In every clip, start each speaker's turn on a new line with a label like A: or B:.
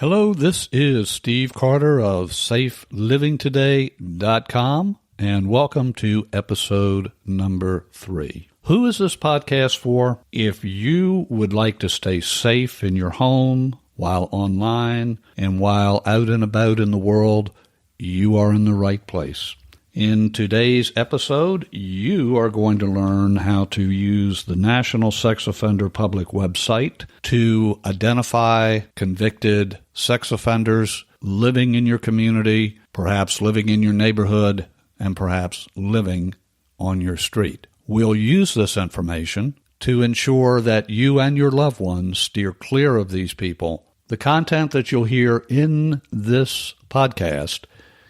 A: Hello, this is Steve Carter of SafeLivingToday.com, and welcome to episode number 3. Who is this podcast for? If you would like to stay safe in your home, while online, and while out and about in the world, you are in the right place. In today's episode, you are going to learn how to use the National Sex Offender Public website to identify convicted sex offenders living in your community, perhaps living in your neighborhood, and perhaps living on your street. We'll use this information to ensure that you and your loved ones steer clear of these people. The content that you'll hear in this podcast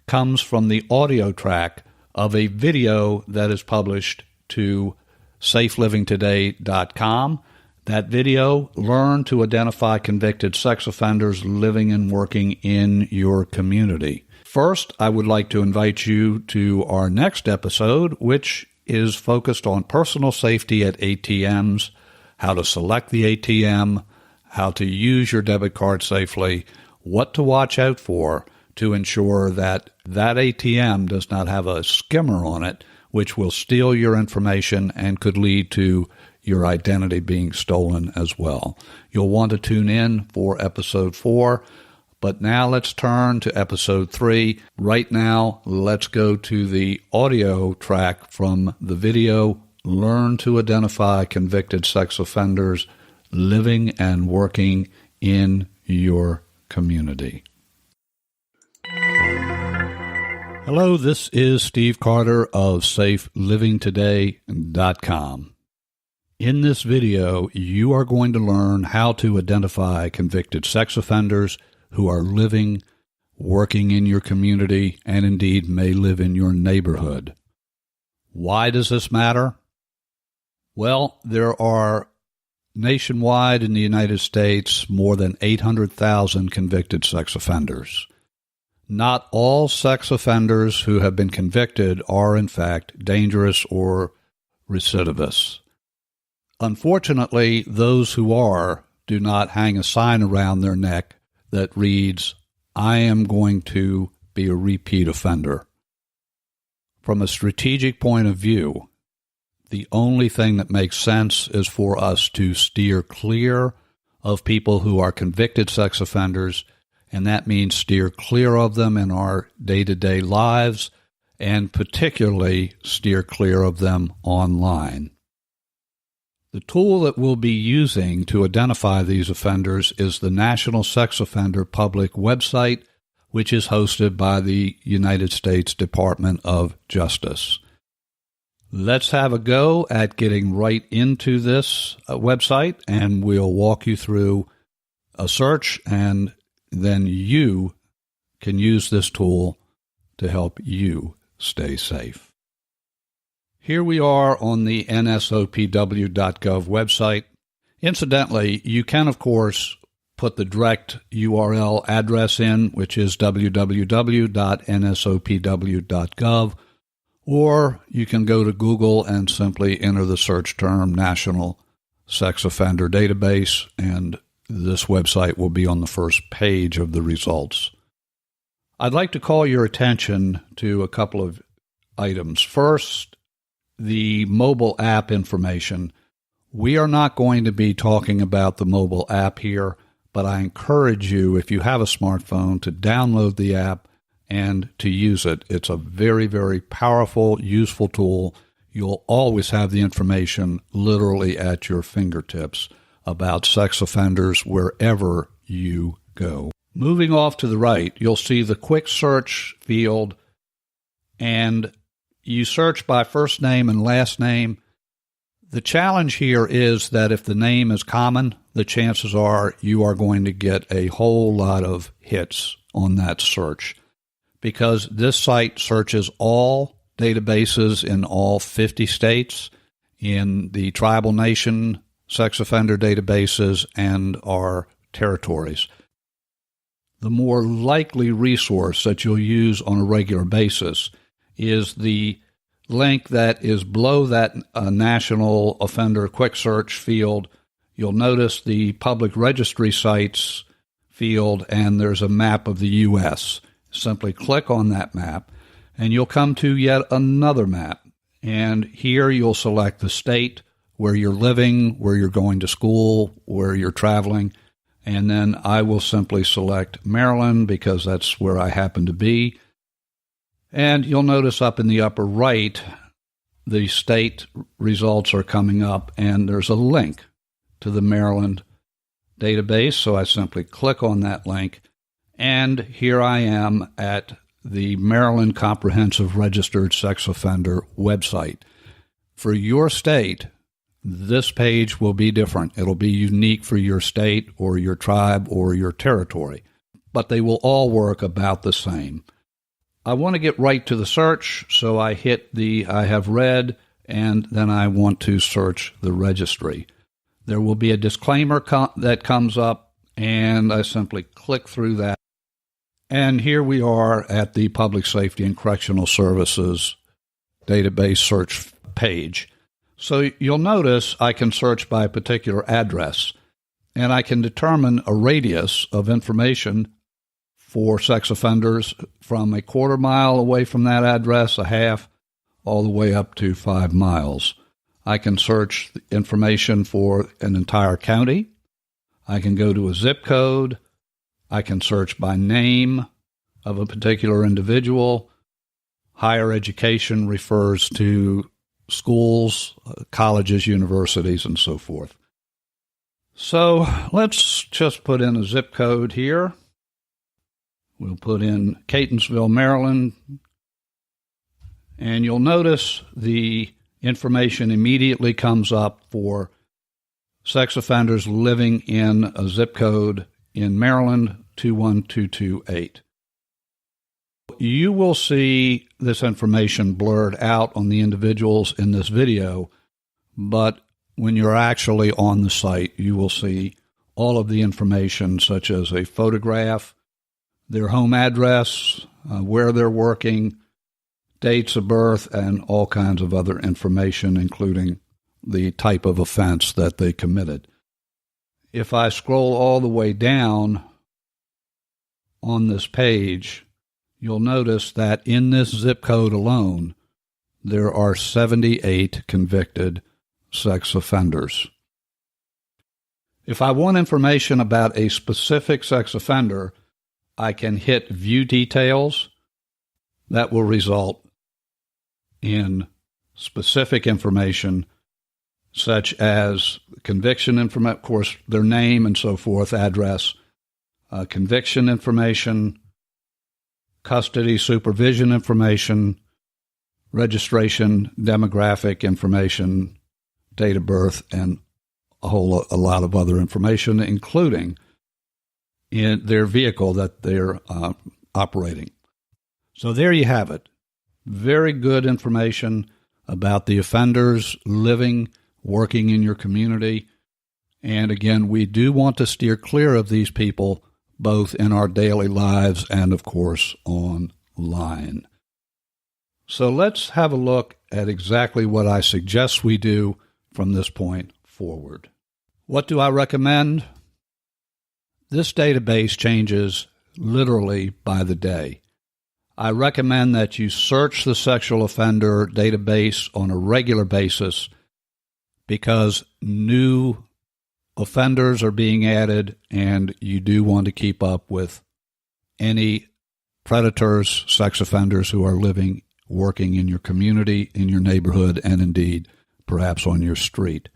A: comes from the audio track of a video that is published to SafeLivingToday.com. That video, learn to identify convicted sex offenders living and working in your community. First, I would like to invite you to our next episode, which is focused on personal safety at ATMs, how to select the ATM, how to use your debit card safely, what to watch out for to ensure that that ATM does not have a skimmer on it, which will steal your information and could lead to your identity being stolen as well. You'll want to tune in for episode 4, but now let's turn to episode 3. Right now, let's go to the audio track from the video, Learn to Identify Convicted Sex Offenders Living and Working in Your Community. Hello, this is Steve Carter of SafeLivingToday.com. In this video, you are going to learn how to identify convicted sex offenders who are living, working in your community, and indeed may live in your neighborhood. Why does this matter? Well, there are nationwide in the United States more than 800,000 convicted sex offenders. Not all sex offenders who have been convicted are, in fact, dangerous or recidivists. Unfortunately, those who are do not hang a sign around their neck that reads, "I am going to be a repeat offender." From a strategic point of view, the only thing that makes sense is for us to steer clear of people who are convicted sex offenders, and that means steer clear of them in our day-to-day lives, and particularly steer clear of them online. The tool that we'll be using to identify these offenders is the National Sex Offender Public website, which is hosted by the United States Department of Justice. Let's have a go at getting right into this website, and we'll walk you through a search, and then you can use this tool to help you stay safe. Here we are on the nsopw.gov website. Incidentally, you can, of course, put the direct URL address in, which is www.nsopw.gov, or you can go to Google and simply enter the search term National Sex Offender Database, and this website will be on the first page of the results. I'd like to call your attention to a couple of items. First, the mobile app information. We are not going to be talking about the mobile app here, but I encourage you, if you have a smartphone, to download the app and to use it. It's a very, very powerful, useful tool. You'll always have the information literally at your fingertips about sex offenders wherever you go. Moving off to the right, you'll see the quick search field, and you search by first name and last name. The challenge here is that if the name is common, the chances are you are going to get a whole lot of hits on that search, because this site searches all databases in all 50 states, in the tribal nation sex offender databases, and our territories. The more likely resource that you'll use on a regular basis is the link that is below that National Offender Quick Search field. You'll notice the public registry sites field, and there's a map of the U.S. Simply click on that map, and you'll come to yet another map. And here you'll select the state where you're living, where you're going to school, where you're traveling. And then I will simply select Maryland because that's where I happen to be. And you'll notice up in the upper right, the state results are coming up, and there's a link to the Maryland database. So I simply click on that link, and here I am at the Maryland Comprehensive Registered Sex Offender website. For your state, this page will be different. It'll be unique for your state or your tribe or your territory, but they will all work about the same. I want to get right to the search, so I hit the I have read, and then I want to search the registry. There will be a disclaimer that comes up, and I simply click through that. And here we are at the Public Safety and Correctional Services database search page. So you'll notice I can search by a particular address, and I can determine a radius of information for sex offenders from a quarter mile away from that address, a half, all the way up to 5 miles. I can search information for an entire county. I can go to a zip code. I can search by name of a particular individual. Higher education refers to schools, colleges, universities, and so forth. So let's just put in a zip code here. We'll put in Catonsville, Maryland, and you'll notice the information immediately comes up for sex offenders living in a zip code in Maryland, 21228. You will see this information blurred out on the individuals in this video, but when you're actually on the site, you will see all of the information, such as a photograph, their home address, where they're working, dates of birth, and all kinds of other information, including the type of offense that they committed. If I scroll all the way down on this page, you'll notice that in this zip code alone, there are 78 convicted sex offenders. If I want information about a specific sex offender, I can hit View Details. That will result in specific information such as conviction information, of course, their name and so forth, address, conviction information, custody supervision information, registration, demographic information, date of birth, and a lot of other information, including in their vehicle that they're operating. So there you have it. Very good information about the offenders living, working in your community. And again, we do want to steer clear of these people, both in our daily lives and, of course, online. So let's have a look at exactly what I suggest we do from this point forward. What do I recommend? This database changes literally by the day. I recommend that you search the sexual offender database on a regular basis because new offenders are being added, and you do want to keep up with any predators, sex offenders who are living, working in your community, in your neighborhood, and indeed perhaps on your street.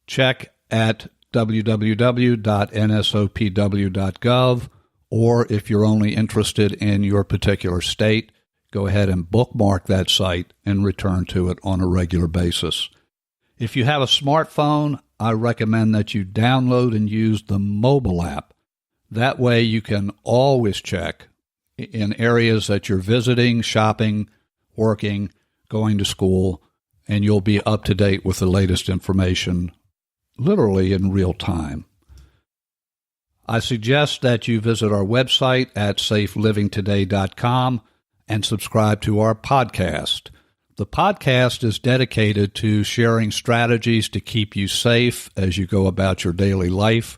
A: Check at www.nsopw.gov, or if you're only interested in your particular state, go ahead and bookmark that site and return to it on a regular basis. If you have a smartphone, I recommend that you download and use the mobile app. That way you can always check in areas that you're visiting, shopping, working, going to school, and you'll be up to date with the latest information literally in real time. I suggest that you visit our website at safelivingtoday.com and subscribe to our podcast. The podcast is dedicated to sharing strategies to keep you safe as you go about your daily life.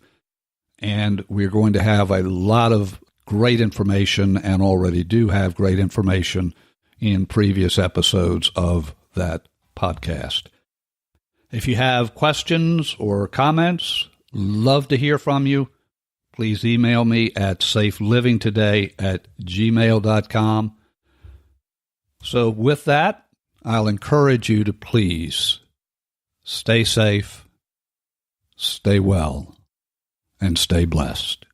A: And we're going to have a lot of great information, and already do have great information in previous episodes of that podcast. If you have questions or comments, love to hear from you. Please email me at safelivingtoday@gmail.com. So with that, I'll encourage you to please stay safe, stay well, and stay blessed.